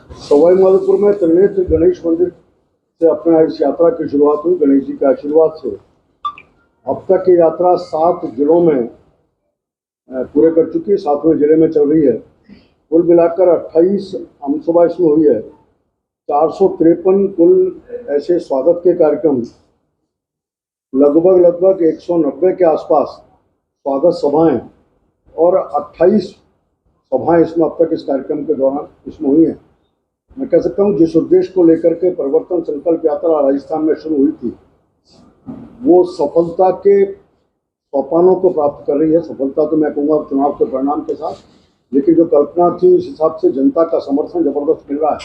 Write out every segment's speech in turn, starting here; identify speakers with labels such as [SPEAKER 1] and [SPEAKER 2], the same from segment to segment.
[SPEAKER 1] सवाई माधोपुर में त्रिनेत्र गणेश मंदिर से अपना इस यात्रा की शुरुआत हुई। गणेश जी के आशीर्वाद से अब तक ये यात्रा 7 जिलों में पूरे कर चुकी है, 7वें जिले में चल रही है। कुल मिलाकर 28 आमसभा इसमें हुई है। 453 कुल ऐसे स्वागत के कार्यक्रम, लगभग 190 के आसपास स्वागत सभाएं और 28 सभाएं इसमें अब तक इस कार्यक्रम के दौरान इसमें हुई हैं। मैं कह सकता हूँ जिस उद्देश्य को लेकर के परिवर्तन संकल्प यात्रा राजस्थान में शुरू हुई थी, वो सफलता के सोपानों को प्राप्त कर रही है। सफलता तो मैं कहूँगा चुनाव के परिणाम के साथ, लेकिन जो कल्पना थी उस हिसाब से जनता का समर्थन जबरदस्त मिल रहा है।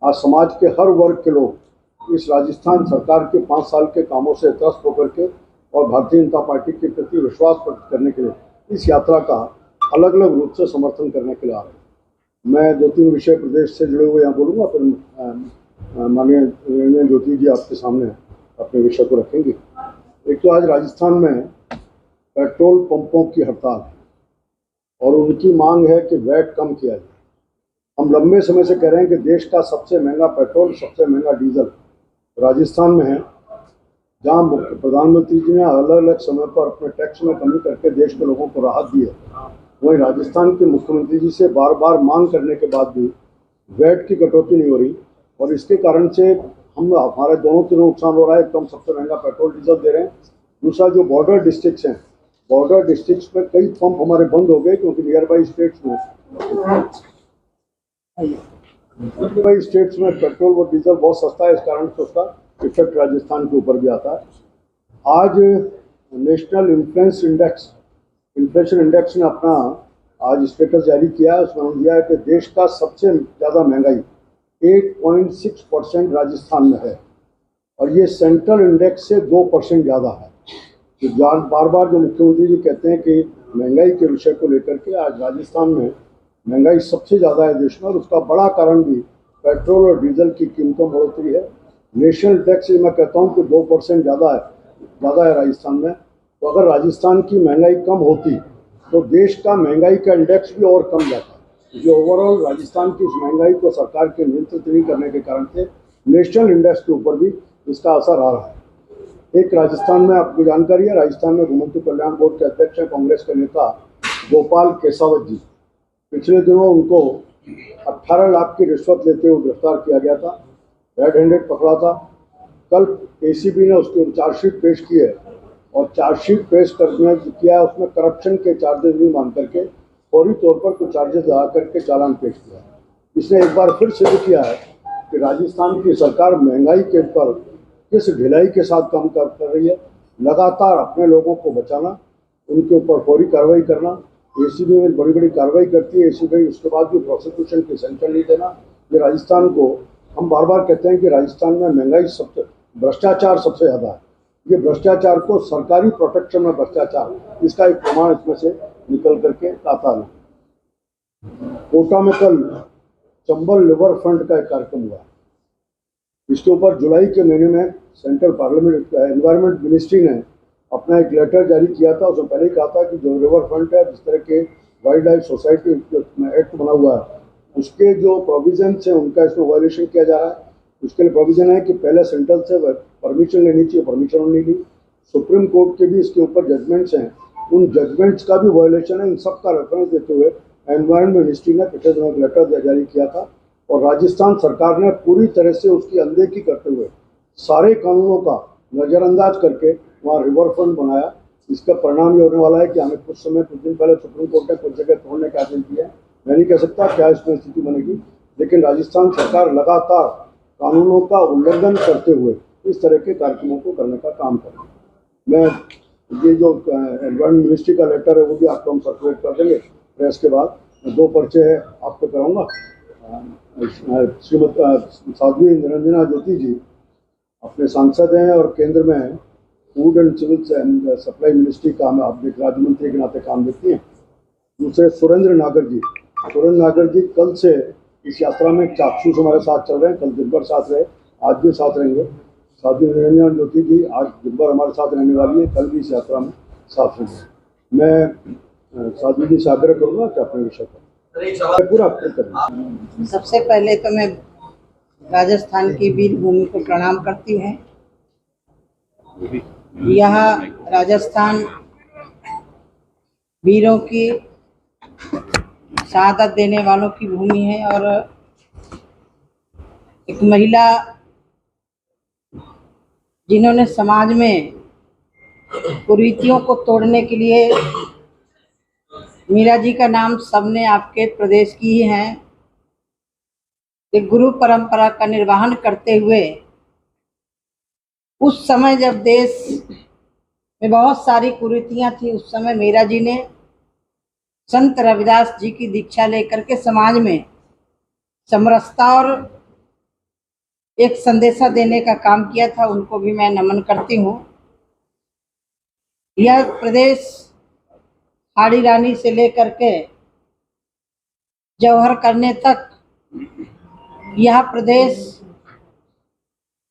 [SPEAKER 1] आज समाज के हर वर्ग के लोग इस राजस्थान सरकार के 5 साल के कामों से त्रस्त होकर के और भारतीय जनता पार्टी के प्रति विश्वास प्रकट करने के लिए इस यात्रा का अलग अलग रूप से समर्थन करने के लिए आ रहे हैं। मैं 2-3 विषय प्रदेश से जुड़े हुए यहाँ बोलूँगा, फिर माननीय निरंजन ज्योति जी आपके सामने अपने विषय को रखेंगे। एक तो आज राजस्थान में पेट्रोल पंपों की हड़ताल है और उनकी मांग है कि वैट कम किया जाए। हम लंबे समय से कह रहे हैं कि देश का सबसे महंगा पेट्रोल, सबसे महंगा डीजल राजस्थान में है, जहाँ प्रधानमंत्री जी ने अलग अलग समय पर अपने टैक्स में कमी करके देश के लोगों को राहत दी है। वहीं राजस्थान के मुख्यमंत्री जी से बार बार मांग करने के बाद भी वैट की कटौती नहीं हो रही और इसके कारण से हमारे दोनों तरफ नुकसान हो रहा है। एक तो हम सबसे महंगा पेट्रोल डीजल दे रहे हैं, दूसरा जो बॉर्डर डिस्ट्रिक्ट्स हैं, बॉर्डर डिस्ट्रिक्ट्स में कई पंप हमारे बंद हो गए क्योंकि नियर बाई स्टेट्स में पेट्रोल और डीजल बहुत सस्ता है। इस कारण से उसका इफेक्ट राजस्थान के ऊपर भी आता है। आज नेशनल इन्फ्लेशन इंडेक्स ने अपना आज स्टेटस जारी किया है। उसमें दिया है कि देश का सबसे ज़्यादा महंगाई 8.6% राजस्थान में है और ये सेंट्रल इंडेक्स से 2% ज़्यादा है। तो बार बार जो मुख्यमंत्री जी कहते हैं कि महंगाई के विषय को लेकर के आज राजस्थान में महंगाई सबसे ज़्यादा है देश में, और उसका बड़ा कारण भी पेट्रोल और डीजल की कीमतों में बढ़ोतरी है। नेशनल इंडेक्स से मैं कहता हूँ कि 2% ज़्यादा है राजस्थान में। तो अगर राजस्थान की महंगाई कम होती तो देश का महंगाई का इंडेक्स भी और कम जाता। जो ओवरऑल राजस्थान की इस महंगाई को सरकार के नियंत्रित नहीं करने के कारण से नेशनल इंडेक्स के ऊपर भी इसका असर आ रहा है। एक राजस्थान में आपको जानकारी है, राजस्थान में घुमंतु कल्याण बोर्ड के अध्यक्ष हैं कांग्रेस के नेता गोपाल केसावत जी। पिछले दिनों उनको 18 लाख की रिश्वत लेते हुए गिरफ्तार किया गया था, रेड हैंडेड पकड़ा था। कल एसीबी ने उसकी चार्जशीट पेश की है और चार्जशीट पेश करने किया, उसमें करप्शन के चार्जेस नहीं मान करके फौरी तौर पर कुछ चार्जेस लगा करके चालान पेश किया। इसने एक बार फिर सिद्ध किया है कि राजस्थान की सरकार महंगाई के ऊपर किस ढिलाई के साथ काम कर रही है। लगातार अपने लोगों को बचाना, उनके ऊपर फौरी कार्रवाई करना। एसीबी में बड़ी बड़ी कार्रवाई करती है एसीबी, उसके बाद भी प्रोसिक्यूशन की सेंक्शन नहीं देना। ये राजस्थान को, हम बार बार कहते हैं कि राजस्थान में महंगाई सबसे, भ्रष्टाचार सबसे ज़्यादा है। ये भ्रष्टाचार को सरकारी प्रोटेक्शन में भ्रष्टाचार, इसका एक प्रमाण इसमें से निकल करके आता है। कोटा में कल चंबल रिवर फ्रंट का एक कार्यक्रम हुआ। इसके ऊपर जुलाई के महीने में सेंट्रल पार्लियामेंट एनवायरमेंट मिनिस्ट्री ने अपना एक लेटर जारी किया था। उसमें पहले ही कहा था कि जो रिवर फ्रंट है, जिस तरह के वाइल्ड लाइफ सोसाइटी एक्ट बना हुआ है, उसके जो प्रोविजंस हैं उनका इसमें वायलेशन किया जा रहा है। उसके लिए प्रोविजन है कि पहले सेंट्रल से परमिशन लेनी चाहिए, परमिशन नहीं ली। सुप्रीम कोर्ट के भी इसके ऊपर जजमेंट्स हैं, उन जजमेंट्स का भी वायलेशन है। इन सब का रेफरेंस देते हुए एनवायरमेंट मिनिस्ट्री ने पिछले दिनों एक लेटर जारी किया था और राजस्थान सरकार ने पूरी तरह से उसकी अनदेखी करते हुए सारे कानूनों का नज़रअंदाज करके वहाँ रिवर फ्रंट बनाया। इसका परिणाम ये होने वाला है कि हमें कुछ दिन पहले सुप्रीम कोर्ट ने कुछ जगह तोड़ने का आदेश दिया है। मैं नहीं कह सकता क्या इसमें स्थिति बनेगी, लेकिन राजस्थान सरकार लगातार कानूनों का उल्लंघन करते हुए इस तरह के कार्यक्रमों को करने का काम कर रही है। मैं ये जो एनवायरमेंट मिनिस्ट्री का लेटर है वो भी आपको हम सर्कुलेट कर देंगे प्रेस के बाद। 2 पर्चे है आपको कराऊंगा। श्रीमती साध्वी निरंजना ज्योति जी अपने सांसद हैं और केंद्र में food and civil supply ministry का आप राज्य मंत्री के नाते काम देखती हैं। दूसरे सुरेंद्र नागर जी कल से इस यात्रा में चाक्षुष हमारे साथ चल रहे हैं। कल दिन भर साथ रहे, आज भी साथ रहेंगे। साध्वी निरंजन ज्योति जी आज दिन भर हमारे साथ रहने वाली है, कल भी इस यात्रा में साथ रहेंगे। मैं साध्वी जी से आग्रह करूँगा कि अपने विषय पर पूरा उत्तर करें।
[SPEAKER 2] सबसे पहले तो मैं राजस्थान की वीर भूमि को प्रणाम करती हूँ। यह राजस्थान वीरों की शहादत देने वालों की भूमि है और एक महिला जिन्होंने समाज में कुरीतियों को तोड़ने के लिए, मीरा जी का नाम सबने आपके प्रदेश की ही है, एक गुरु परंपरा का निर्वहन करते हुए उस समय जब देश में बहुत सारी कुरीतियां थी, उस समय मीरा जी ने संत रविदास जी की दीक्षा लेकर के समाज में समरसता और एक संदेशा देने का काम किया था। उनको भी मैं नमन करती हूँ। यह प्रदेश हाड़ी रानी से लेकर के जौहर करने तक यह प्रदेश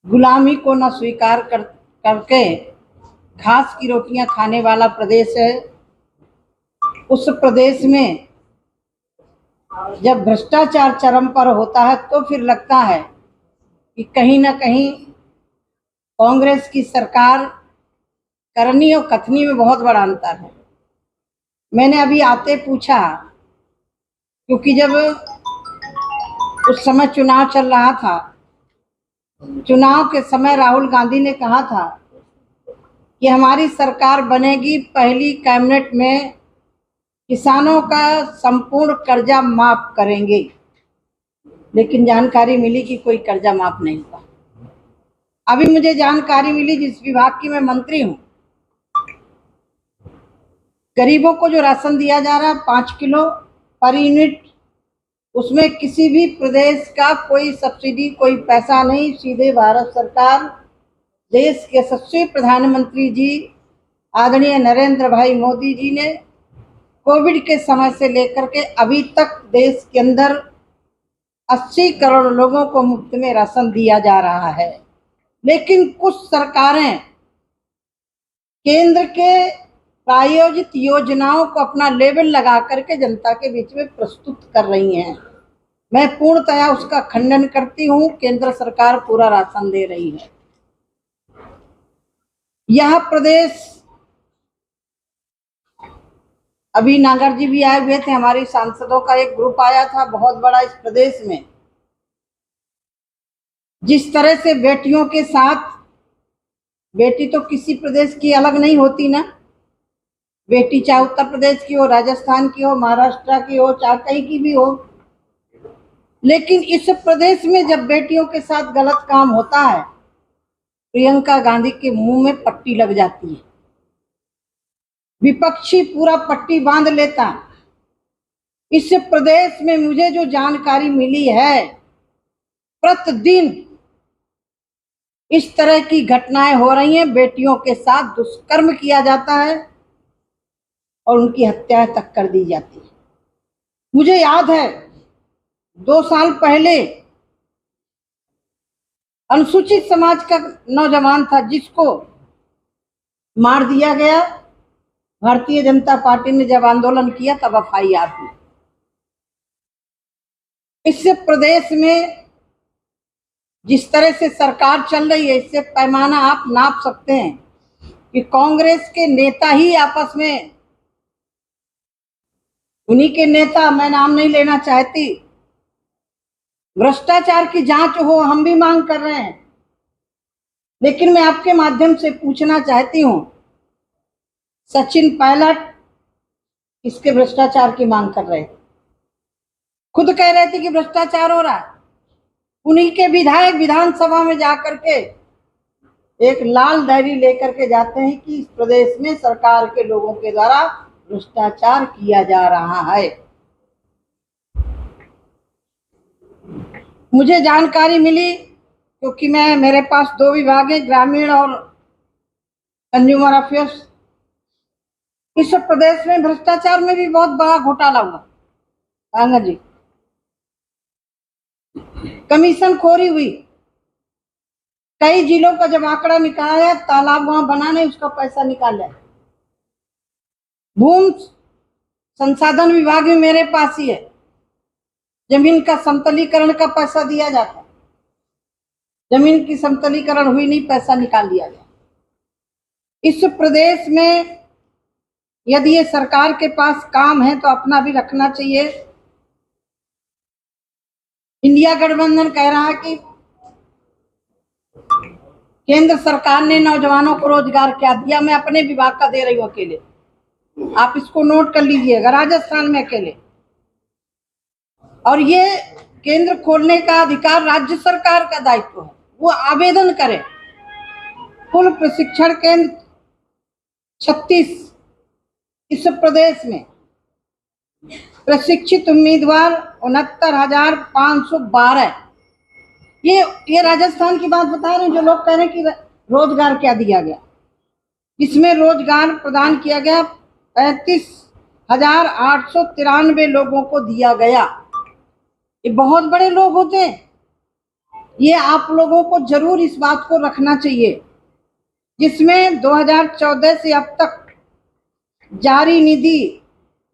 [SPEAKER 2] गुलामी को न स्वीकार करके घास की रोटियां खाने वाला प्रदेश है। उस प्रदेश में जब भ्रष्टाचार चरम पर होता है तो फिर लगता है कि कहीं ना कहीं कांग्रेस की सरकार करनी और कथनी में बहुत बड़ा अंतर है। मैंने अभी आते पूछा, क्योंकि जब उस समय चुनाव चल रहा था, चुनाव के समय राहुल गांधी ने कहा था कि हमारी सरकार बनेगी, पहली कैबिनेट में किसानों का संपूर्ण कर्जा माफ करेंगे। लेकिन जानकारी मिली कि कोई कर्जा माफ नहीं हुआ। अभी मुझे जानकारी मिली, जिस विभाग की मैं मंत्री हूँ, गरीबों को जो राशन दिया जा रहा है 5 किलो पर यूनिट, उसमें किसी भी प्रदेश का कोई सब्सिडी, कोई पैसा नहीं। सीधे भारत सरकार, देश के यशस्वी प्रधानमंत्री जी आदरणीय नरेंद्र भाई मोदी जी ने कोविड के समय से लेकर के अभी तक देश के अंदर 80 करोड़ लोगों को मुफ्त में राशन दिया जा रहा है। लेकिन कुछ सरकारें केंद्र के प्रायोजित योजनाओं को अपना लेबल लगा करके जनता के बीच में प्रस्तुत कर रही हैं। मैं पूर्णतया उसका खंडन करती हूँ। केंद्र सरकार पूरा राशन दे रही है। यह प्रदेश, अभी नागर जी भी आए हुए थे, हमारी सांसदों का एक ग्रुप आया था बहुत बड़ा इस प्रदेश में। जिस तरह से बेटियों के साथ, बेटी तो किसी प्रदेश की अलग नहीं होती ना, बेटी चाहे उत्तर प्रदेश की हो, राजस्थान की हो, महाराष्ट्र की हो, चाहे कहीं की भी हो, लेकिन इस प्रदेश में जब बेटियों के साथ गलत काम होता है, प्रियंका गांधी के मुंह में पट्टी लग जाती है। विपक्षी पूरा पट्टी बांध लेता। इस प्रदेश में मुझे जो जानकारी मिली है, प्रतिदिन इस तरह की घटनाएं हो रही हैं। बेटियों के साथ दुष्कर्म किया जाता है और उनकी हत्या तक कर दी जाती है। मुझे याद है 2 साल पहले अनुसूचित समाज का नौजवान था जिसको मार दिया गया। भारतीय जनता पार्टी ने जब आंदोलन किया तब FIR हुई। इस प्रदेश में जिस तरह से सरकार चल रही है, इससे पैमाना आप नाप सकते हैं कि कांग्रेस के नेता ही आपस में, उन्हीं के नेता, मैं नाम नहीं लेना चाहती, भ्रष्टाचार की जांच हो, हम भी मांग कर रहे हैं। लेकिन मैं आपके माध्यम से पूछना चाहती हूं, सचिन पायलट किसके भ्रष्टाचार की मांग कर रहे थे? खुद कह रहे थे कि भ्रष्टाचार हो रहा है। उन्हीं के विधायक विधानसभा में जाकर के एक लाल डायरी लेकर के जाते हैं कि इस प्रदेश में सरकार के लोगों के द्वारा भ्रष्टाचार किया जा रहा है। मुझे जानकारी मिली, क्योंकि मेरे पास 2 विभाग है, ग्रामीण और कंज्यूमर अफेयर्स। इस प्रदेश में भ्रष्टाचार में भी बहुत बड़ा घोटाला हुआ। कांगा जी, कमीशन खोरी हुई। कई जिलों का जब आंकड़ा निकाला, तालाब वहां बना नहीं, उसका पैसा निकाल लिया। भूमि संसाधन विभाग भी मेरे पास ही है। जमीन का समतलीकरण का पैसा दिया जाता, जमीन की समतलीकरण हुई नहीं, पैसा निकाल लिया गया। इस प्रदेश में यदि ये सरकार के पास काम है तो अपना भी रखना चाहिए। इंडिया गठबंधन कह रहा है कि केंद्र सरकार ने नौजवानों को रोजगार क्या दिया, मैं अपने विभाग का दे रही हूं अकेले, आप इसको नोट कर लीजिएगा, राजस्थान में अकेले। और ये केंद्र खोलने का अधिकार राज्य सरकार का दायित्व है, वो आवेदन करे। कुल प्रशिक्षण केंद्र 36 इस प्रदेश में, प्रशिक्षित उम्मीदवार 69,512। ये राजस्थान की बात बता रहे हैं। जो लोग कह रहे हैं कि रोजगार क्या दिया गया, इसमें रोजगार प्रदान किया गया 35,893 लोगों को दिया गया। ये बहुत बड़े लोग होते हैं। ये आप लोगों को जरूर इस बात को रखना चाहिए, जिसमें 2014 से अब तक जारी निधि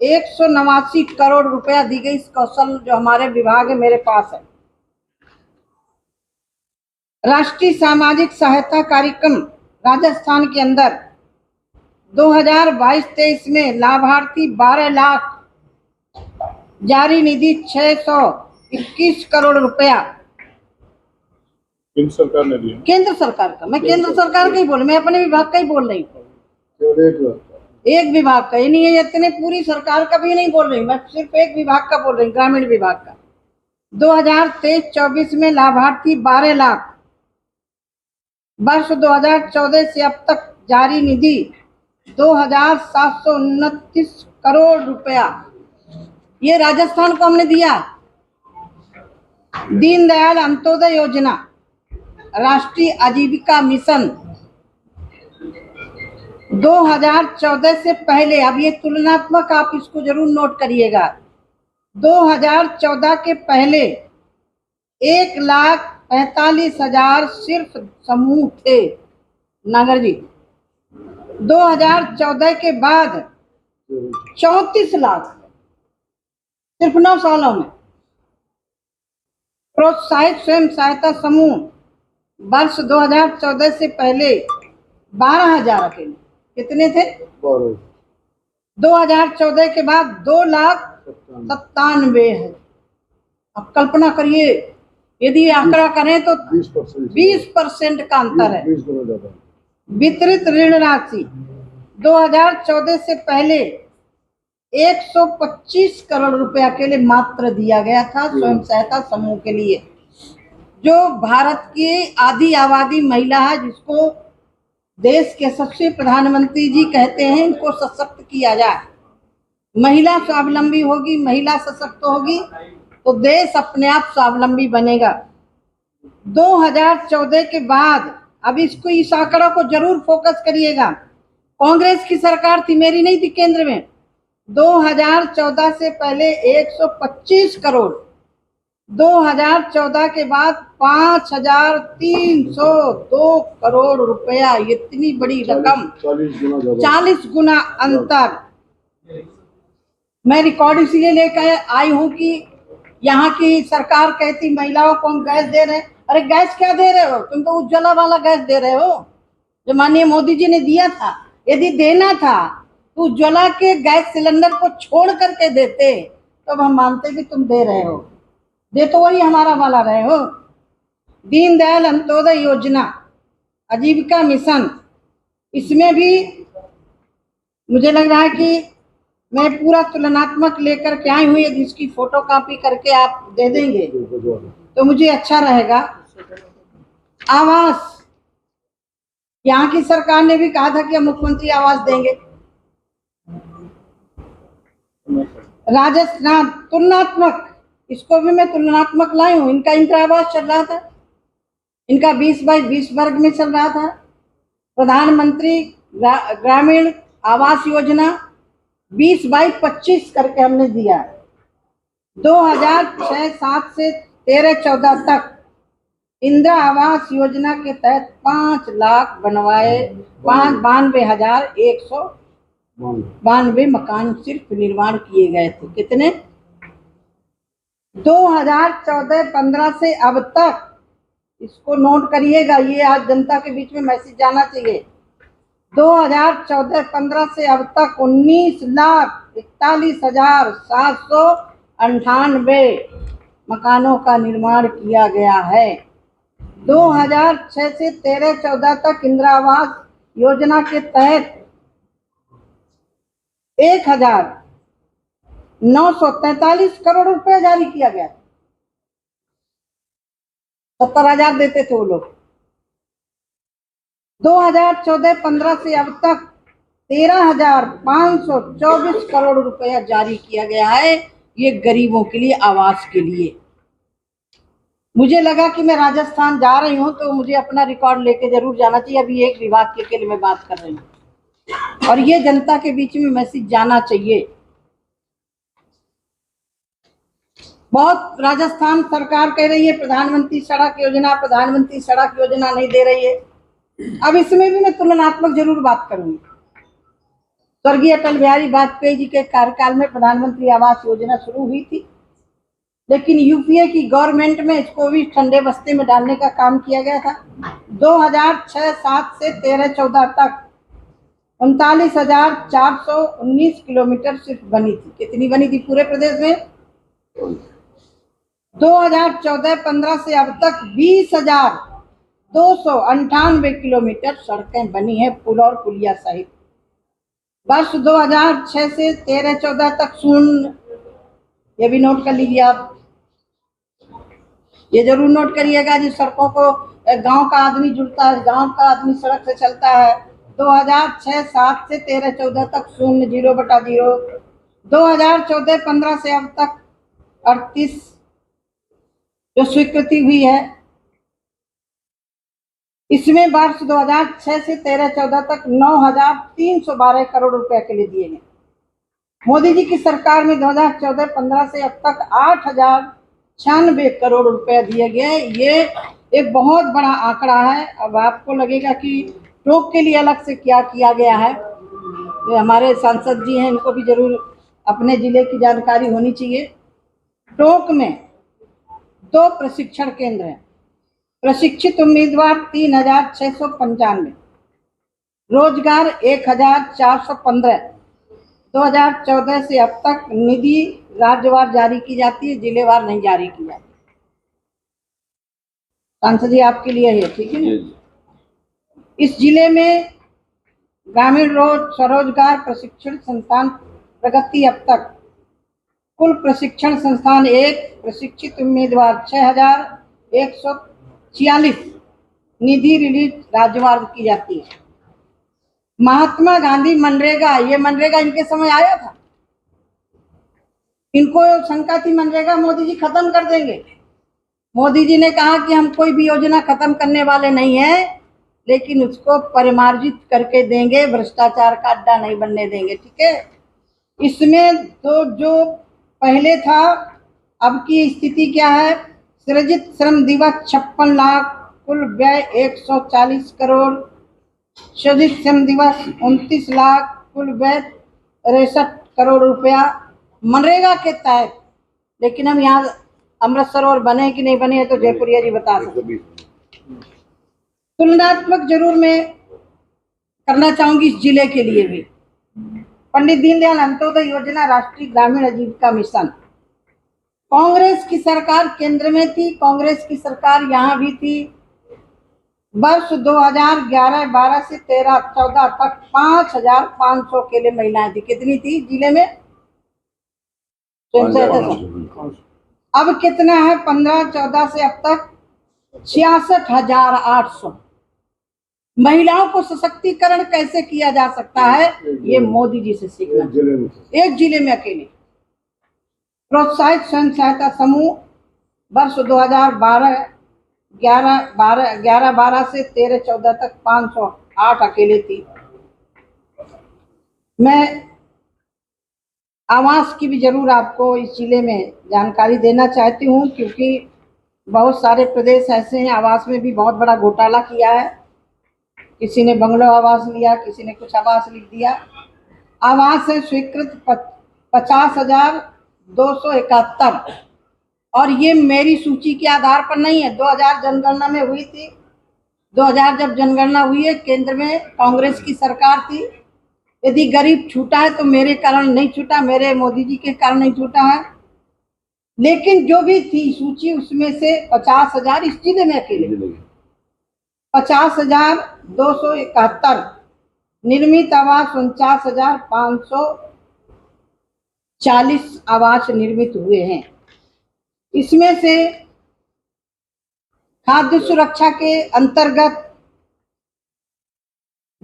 [SPEAKER 2] 189 करोड़ रुपया दी गई। इस कौशल जो हमारे विभाग है, मेरे पास है। राष्ट्रीय सामाजिक सहायता कार्यक्रम राजस्थान के अंदर 2022-23 में लाभार्थी 12 लाख, जारी निधि 621 करोड़ रुपया
[SPEAKER 3] केंद्र सरकार ने दिया।
[SPEAKER 2] केंद्र सरकार का, मैं केंद्र सरकार का ही बोल, मैं अपने विभाग का ही बोल रही हूँ। एक विभाग का, ये नहीं है इतने पूरी सरकार का भी नहीं बोल रही, मैं सिर्फ एक विभाग का बोल रही हूँ, ग्रामीण विभाग का। 2023-24 में लाभार्थी 12 लाख, वर्ष 2014 से अब तक जारी निधि 2,729 करोड़ रुपया, ये राजस्थान को हमने दिया। दीनदयाल अंत्योदय योजना, राष्ट्रीय आजीविका मिशन 2014 से पहले, अब ये तुलनात्मक, आप इसको जरूर नोट करिएगा। 2014 के पहले 1,45,000 सिर्फ समूह थे, नागर जी। 2014 के बाद 34 लाख सिर्फ 9 सालों में। प्रोत्साहित स्वयं सहायता समूह वर्ष 2014 से पहले 12,000 अकेले, कितने थे? 2014 के बाद 2,97,000 है। अब कल्पना करिए, यदि आंकड़ा करें तो 20% का अंतर है। वितरित ऋण राशि 2014 से पहले 125 करोड़ रुपया के लिए मात्र दिया गया था स्वयं सहायता समूह के लिए। जो भारत की आधी आबादी महिला है, जिसको देश के सबसे प्रधानमंत्री जी कहते हैं, इनको सशक्त किया जाए। महिला स्वावलंबी होगी, महिला सशक्त होगी तो देश अपने आप स्वावलंबी बनेगा। 2014 के बाद, अब इसको, इस आंकड़ा को जरूर फोकस करिएगा। कांग्रेस की सरकार थी, मेरी नहीं थी केंद्र में। 2014 से पहले 125 करोड़, 2014 के बाद 5,302 करोड़ रुपया, इतनी बड़ी रकम, 40 गुना अंतर। मैं रिकॉर्ड इसलिए लेकर आई हूं कि यहाँ की सरकार कहती महिलाओं को हम गैस दे रहे हैं। अरे गैस क्या दे रहे हो तुम? तो उज्ज्वला वाला गैस दे रहे हो जो माननीय मोदी जी ने दिया था। यदि देना था तो उज्ज्वला के गैस सिलेंडर को छोड़ करके देते, तब हम मानते कि तुम दे रहे हो। दे तो वही हमारा वाला रहे हो। दीनदयाल अंत्योदय योजना, आजीविका मिशन, इसमें भी मुझे लग रहा है कि मैं पूरा तुलनात्मक लेकर के आई हूँ। यदि इसकी फोटो कॉपी करके आप दे देंगे तो मुझे अच्छा रहेगा। आवास, यहाँ की सरकार ने भी कहा था कि हम मुख्यमंत्री आवास देंगे। राजस्थान, तुलनात्मक, इसको भी मैं तुलनात्मक लाई हूँ। इनका इंदिरा आवास चल रहा था, इनका 20x20 वर्ग में चल रहा था। प्रधानमंत्री ग्रामीण आवास योजना 20x25 करके हमने दिया। 2006-07 से 13-14 तक इंदिरा आवास योजना के तहत 5 लाख बनवाए, 92,192 मकान सिर्फ निर्माण किए गए थे। कितने? 2014-15 से अब तक, इसको नोट करिएगा, ये आज जनता के बीच में मैसेज जाना चाहिए। 2014-15 से अब तक 19,41,798 मकानों का निर्माण किया गया है। 2006 से 13-14 तक इंदिरा आवास योजना के तहत 1,943 करोड़ रुपए जारी किया गया। 70,000 देते थे वो लोग। 2014-15 से अब तक 13,524 करोड़ रुपया जारी किया गया है, ये गरीबों के लिए, आवास के लिए। मुझे लगा कि मैं राजस्थान जा रही हूं तो मुझे अपना रिकॉर्ड लेके जरूर जाना चाहिए। अभी एक विभाग के लिए मैं बात कर रही हूँ और ये जनता के बीच में मैसेज जाना चाहिए। बहुत राजस्थान सरकार कह रही है प्रधानमंत्री सड़क योजना नहीं दे रही है। अब इसमें भी मैं तुलनात्मक जरूर बात करूंगी। स्वर्गीय अटल बिहारी वाजपेयी जी के कार्यकाल में प्रधानमंत्री आवास योजना शुरू हुई थी, लेकिन यूपीए की गवर्नमेंट में इसको भी ठंडे बस्ते में डालने का काम किया गया था। 2006-07 से 13-14 तक 39,419 किलोमीटर सिर्फ बनी थी। कितनी बनी थी पूरे प्रदेश में? 2014-15 से अब तक 20,298 किलोमीटर सड़कें बनी है, पुल और पुलिया सहित। वर्ष 2006 से 13-14 तक शून्य, ये भी नोट कर लीजिए आप, ये जरूर नोट करिएगा। जिस सड़कों को गांव का आदमी जुड़ता है, गांव का आदमी सड़क से चलता है। 2006-07 से 13-14 तक 0/0। 2014-15 से अब तक 38 जो स्वीकृति हुई है, इसमें वर्ष 2006 से 13-14 तक 9,312 करोड़ रुपए के लिए दिए गए। मोदी जी की सरकार में 2014-15 से अब तक 8,096 करोड़ रुपए दिए गए। ये एक बहुत बड़ा आंकड़ा है। अब आपको लगेगा कि टोंक के लिए अलग से क्या किया गया है। तो हमारे सांसद जी हैं, इनको भी जरूर अपने जिले की जानकारी होनी चाहिए। टोंक में 2 प्रशिक्षण केंद्र हैं, प्रशिक्षित उम्मीदवार 3,695, रोजगार 1,415। 2014 से अब तक निधि राज्यवार जारी की जाती है, जिलेवार नहीं जारी की जाती। सांसद जी आपके लिए है, ठीक है ना? इस जिले में ग्रामीण स्वरोजगार प्रशिक्षण संस्थान प्रगति अब तक कुल प्रशिक्षण संस्थान 1, प्रशिक्षित उम्मीदवार 6,146, निधि रिलीज राज्यवार की जाती है। महात्मा गांधी मनरेगा, ये मनरेगा इनके समय आया था। इनको शंका थी मनरेगा मोदी जी खत्म कर देंगे। मोदी जी ने कहा कि हम कोई भी योजना खत्म करने वाले नहीं है, लेकिन उसको परिमार्जित करके देंगे, भ्रष्टाचार का अड्डा नहीं बनने देंगे, ठीक है। इसमें तो जो पहले था, अब की स्थिति क्या है? सृजित श्रम दिवस 56 लाख, कुल व्यय 140 करोड़। सृजित श्रम दिवस 29 लाख, कुल व्यय 63 करोड़ रुपया मनरेगा के तहत। लेकिन हम यहाँ अमृत सरोवर बने कि नहीं बने तो जयपुरिया जी बता सकते। तुलनात्मक जरूर मैं करना चाहूंगी इस जिले के लिए भी। पंडित दीनदयाल अंत्योदय योजना, राष्ट्रीय ग्रामीण आजीविका मिशन, कांग्रेस की सरकार केंद्र में थी, कांग्रेस की सरकार यहाँ भी थी। वर्ष 2011-12 से 13-14 तक 5,500 के लिए महिलाएं थी। कितनी थी जिले में? अब कितना है? 15-14 से अब तक 66,800। महिलाओं को सशक्तिकरण कैसे किया जा सकता है, ये मोदी जी से सीखना। एक जिले में अकेले प्रोत्साहित स्वयं सहायता समूह, वर्ष 2011-12 से 13-14 तक 508 अकेले थी। मैं आवास की भी जरूर आपको इस जिले में जानकारी देना चाहती हूँ, क्योंकि बहुत सारे प्रदेश ऐसे हैं आवास में भी बहुत बड़ा घोटाला किया है। किसी ने बंगलो आवास लिया, किसी ने कुछ आवास लिख दिया। आवास है स्वीकृत 50,271, और ये मेरी सूची के आधार पर नहीं है, 2000 जनगणना में हुई थी। 2000 जब जनगणना हुई है, केंद्र में कांग्रेस की सरकार थी। यदि गरीब छूटा है तो मेरे कारण नहीं छूटा, मेरे मोदी जी के कारण नहीं छूटा है। लेकिन जो भी थी सूची, उसमें से 50,000 इस जिले में अकेले 50,271 निर्मित आवास, 49,540 आवास निर्मित हुए हैं। इसमें से खाद्य सुरक्षा के अंतर्गत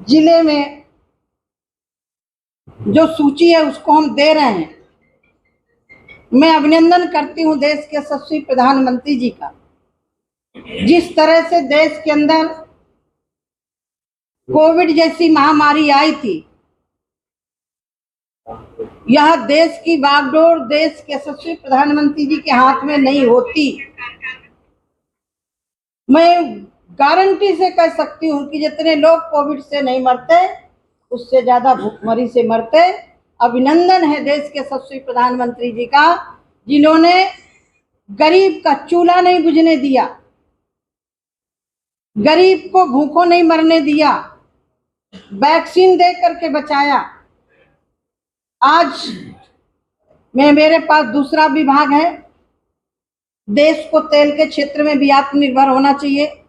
[SPEAKER 2] जिले में जो सूची है उसको हम दे रहे हैं। मैं अभिनंदन करती हूं देश के यशस्वी प्रधानमंत्री जी का। जिस तरह से देश के अंदर कोविड जैसी महामारी आई थी, यह देश की बागडोर देश के यशस्वी प्रधानमंत्री जी के हाथ में नहीं होती। मैं गारंटी से कह सकती हूं कि जितने लोग कोविड से नहीं मरते, उससे ज्यादा भूखमरी से मरते। अभिनंदन है देश के यशस्वी प्रधानमंत्री जी का, जिन्होंने गरीब का चूल्हा नहीं बुझने दिया, गरीब को भूखों नहीं मरने दिया, वैक्सीन दे करके बचाया। आज मेरे पास दूसरा विभाग है। देश को तेल के क्षेत्र में भी आत्मनिर्भर होना चाहिए।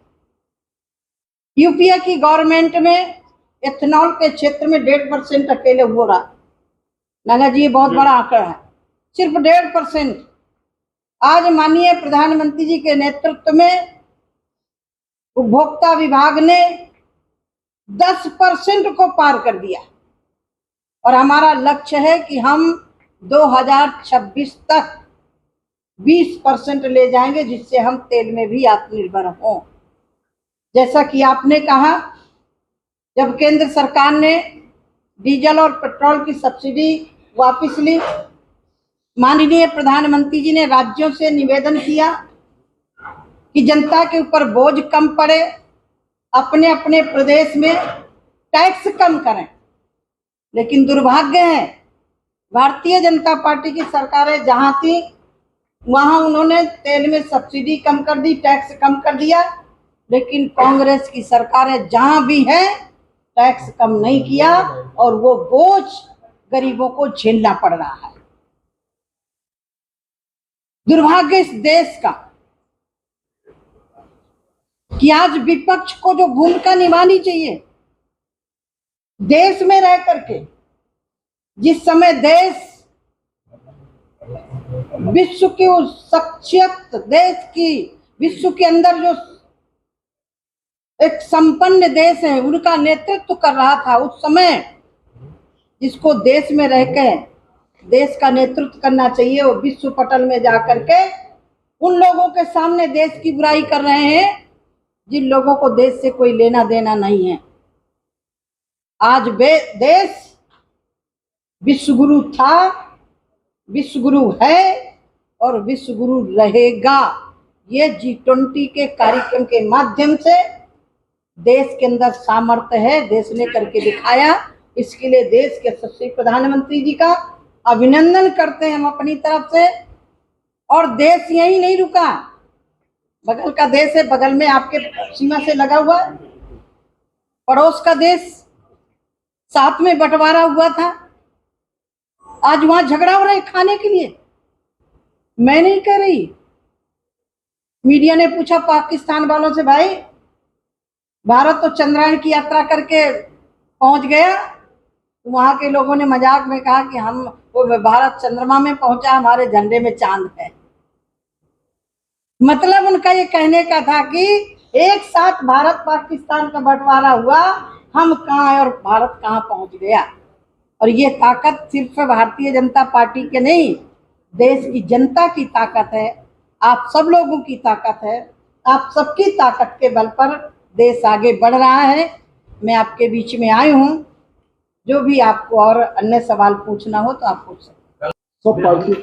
[SPEAKER 2] यूपीए की गवर्नमेंट में एथेनॉल के क्षेत्र में 1.5% अकेले हो रहा। नागा जी, ये बहुत बड़ा आंकड़ा है, सिर्फ 1.5%। आज माननीय प्रधानमंत्री जी के नेतृत्व में उपभोक्ता विभाग ने 10% को पार कर दिया और हमारा लक्ष्य है कि हम 2026 तक 20% ले जाएंगे, जिससे हम तेल में भी आत्मनिर्भर हों। जैसा कि आपने कहा, जब केंद्र सरकार ने डीजल और पेट्रोल की सब्सिडी वापस ली, माननीय प्रधानमंत्री जी ने राज्यों से निवेदन किया कि जनता के ऊपर बोझ कम पड़े, अपने अपने प्रदेश में टैक्स कम करें। लेकिन दुर्भाग्य है, भारतीय जनता पार्टी की सरकारें जहां थी वहां उन्होंने तेल में सब्सिडी कम कर दी, टैक्स कम कर दिया। लेकिन कांग्रेस की सरकारें जहां भी है टैक्स कम नहीं किया और वो बोझ गरीबों को झेलना पड़ रहा है। दुर्भाग्य इस देश का कि आज विपक्ष को जो भूमिका निभानी चाहिए देश में रह करके, जिस समय देश विश्व की शख्सियत, देश की विश्व के अंदर जो एक संपन्न देश है उनका नेतृत्व कर रहा था, उस समय जिसको देश में रहकर देश का नेतृत्व करना चाहिए, वो विश्व पटल में जाकर के उन लोगों के सामने देश की बुराई कर रहे हैं जिन लोगों को देश से कोई लेना देना नहीं है। आज देश विश्व गुरु था, विश्व गुरु है और विश्व गुरु रहेगा। ये G20 के कार्यक्रम के माध्यम से देश के अंदर सामर्थ्य है, देश ने करके दिखाया। इसके लिए देश के यशस्वी प्रधानमंत्री जी का अभिनंदन करते हैं हम अपनी तरफ से। और देश यही नहीं रुका, बगल का देश है, बगल में आपके सीमा से लगा हुआ है, पड़ोस का देश, साथ में बंटवारा हुआ था। आज वहां झगड़ा हो रहा है खाने के लिए। मैं नहीं कह रही, मीडिया ने पूछा पाकिस्तान वालों से, भाई भारत तो चंद्रयान की यात्रा करके पहुंच गया। वहां के लोगों ने मजाक में कहा कि हम वो भारत चंद्रमा में पहुंचा, हमारे झंडे में चांद है। मतलब उनका ये कहने का था कि एक साथ भारत पाकिस्तान का बंटवारा हुआ, हम कहाँ और भारत कहाँ पहुंच गया। और ये ताकत सिर्फ भारतीय जनता पार्टी के नहीं, देश की जनता की ताकत है, आप सब लोगों की ताकत है। आप सबकी ताकत के बल पर देश आगे बढ़ रहा है। मैं आपके बीच में आई हूँ, जो भी आपको और अन्य सवाल पूछना हो तो आप पूछ सकते हैं।
[SPEAKER 1] सब पार्टी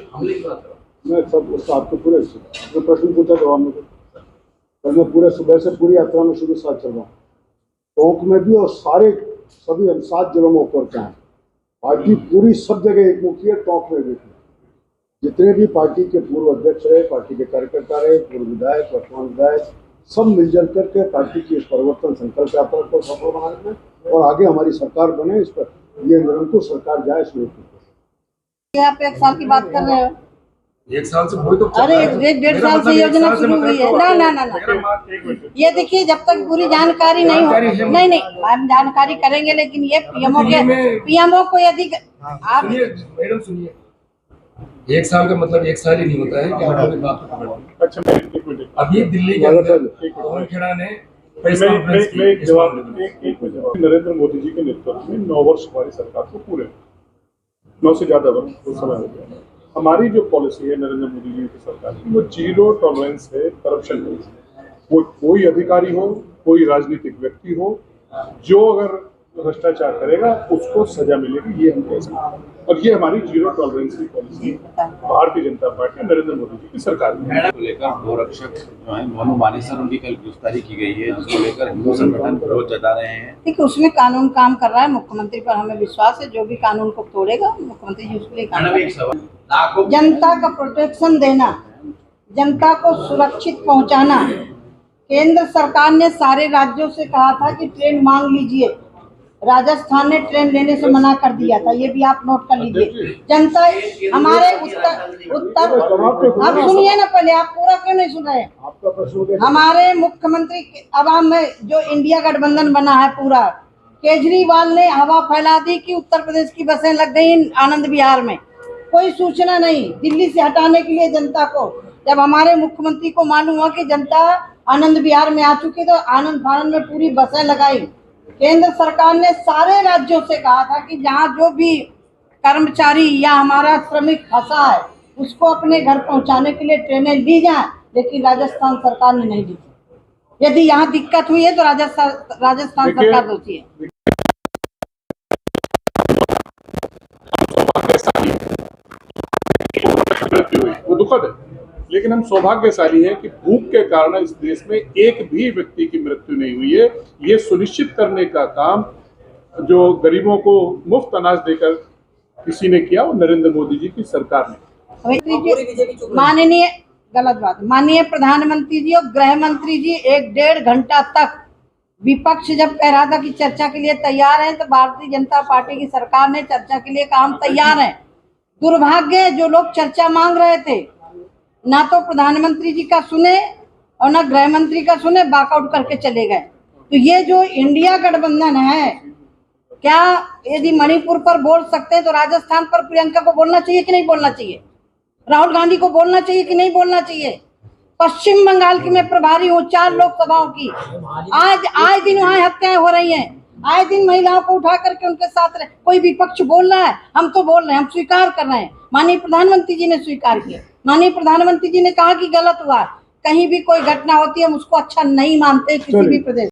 [SPEAKER 1] मैं सब आपको पूरे जो प्रश्न पूछा जवाब में कल मैं पूरे सुबह से पूरी यात्रा में शुरू साथ चल रहा हूँ, टोंक में भी और सभी हम 7 जिलों में ऊपर चाहें। पार्टी पूरी सब जगह एकमुखी है, टोंक में भी। जितने भी पार्टी के पूर्व अध्यक्ष रहे, पार्टी के कार्यकर्ता रहे, पूर्व विधायक, वर्तमान विधायक, सब मिलजुल करके पार्टी की इस परिवर्तन संकल्प यात्रा को सफल बनाने में और आगे हमारी सरकार बने, इस पर ये निरंतर सरकार जाए इसमें।
[SPEAKER 2] आप 1 साल की बात कर रहे हो?
[SPEAKER 3] 1 साल से वही तो
[SPEAKER 2] अरे 1-1.5 साल से योजना शुरू हुई है। ना ये देखिए, जब तक पूरी जानकारी नहीं हो, नहीं हम जानकारी करेंगे, लेकिन ये पीएमओ को यदि आप
[SPEAKER 3] मैडम सुनिए, 1 साल का मतलब 1 साल ही नहीं होता है कि आप लोग बात को पकड़ लें। अच्छा, अभी दिल्ली के अंदर पवन खेड़ा ने
[SPEAKER 4] नरेंद्र मोदी जी के नेतृत्व में 9 वर्ष हमारी सरकार को पूरे 9 से ज्यादा वर्ष तो समय हो गया। हमारी जो पॉलिसी है नरेंद्र मोदी जी की सरकार की, वो 0 टॉलरेंस है करप्शन पॉलिसी। वो कोई अधिकारी हो, कोई राजनीतिक व्यक्ति हो, जो अगर भ्रष्टाचार करेगा उसको सजा मिलेगी, ये हम कह सकते हैं। और ये हमारी 0 टॉलरेंस की पॉलिसी भारतीय जनता पार्टी नरेंद्र मोदी जी की सरकार में
[SPEAKER 5] को लेकर गोरक्षक जो है मोनू मानेसर, उनकी कल गिरफ्तारी की गई है, जिसको लेकर हिंदू संगठन विरोध जता रहे हैं।
[SPEAKER 2] ठीक है, उसमें कानून काम कर रहा है। मुख्यमंत्री पर हमें विश्वास है, जो भी कानून को तोड़ेगा मुख्यमंत्री जी उसके लिए काम करेंगे। जनता का प्रोटेक्शन देना, जनता को सुरक्षित पहुंचाना। केंद्र सरकार ने सारे राज्यों से कहा था कि ट्रेन मांग लीजिए, राजस्थान ने ट्रेन लेने से मना कर दिया था, ये भी आप नोट कर लीजिए। जनता हमारे उत्तर आप सुनिए ना, पहले आप पूरा क्यों नहीं सुन रहे?
[SPEAKER 1] आपका प्रश्न
[SPEAKER 2] हमारे मुख्यमंत्री आवाम में जो इंडिया गठबंधन बना है पूरा, केजरीवाल ने हवा फैला दी कि उत्तर प्रदेश की बसें लग गई आनंद विहार में, कोई सूचना नहीं। दिल्ली से हटाने के लिए जनता को, जब हमारे मुख्यमंत्री को मालूम हुआ कि जनता आनंद विहार में आ चुकी, तो आनंद फानंद में पूरी बसें लगाई। केंद्र सरकार ने सारे राज्यों से कहा था कि जहाँ जो भी कर्मचारी या हमारा श्रमिक फंसा है उसको अपने घर पहुंचाने के लिए ट्रेनें ली जाएं, लेकिन राजस्थान सरकार ने नहीं दी। यदि यहाँ दिक्कत हुई है तो राजस्थान सरकार दोषी है।
[SPEAKER 4] वो दुखद है, लेकिन हम सौभाग्यशाली हैं कि भूख के कारण इस देश में एक भी व्यक्ति की मृत्यु नहीं हुई है। ये सुनिश्चित करने का काम जो गरीबों को मुफ्त अनाज देकर किसी ने किया, वो नरेंद्र मोदी जी की सरकार ने।
[SPEAKER 2] माननीय गलत बात, माननीय प्रधानमंत्री जी और गृह मंत्री जी 1-1.5 घंटा तक विपक्ष जब कह रहा था कि चर्चा के लिए तैयार है, तो भारतीय जनता पार्टी की सरकार ने चर्चा के लिए कहा हम तैयार हैं। दुर्भाग्य है, जो लोग चर्चा मांग रहे थे, ना तो प्रधानमंत्री जी का सुने और ना गृह मंत्री का सुने, वॉकआउट करके चले गए। तो ये जो इंडिया गठबंधन है, क्या यदि मणिपुर पर बोल सकते हैं तो राजस्थान पर प्रियंका को बोलना चाहिए कि नहीं बोलना चाहिए? राहुल गांधी को बोलना चाहिए कि नहीं बोलना चाहिए? पश्चिम बंगाल की मैं प्रभारी हूँ 4 लोकसभाओं की, आज दिन वहाँ हत्याएं हो रही हैं, आए दिन महिलाओं को उठा करके उनके साथ रहे। कोई विपक्ष बोल रहा है, हम तो बोल रहे हैं, हम स्वीकार कर रहे हैं। माननीय प्रधानमंत्री जी ने स्वीकार किया, माननीय प्रधानमंत्री जी ने कहा कि गलत हुआ। कहीं भी कोई घटना होती है हम उसको अच्छा नहीं मानते किसी भी प्रदेश।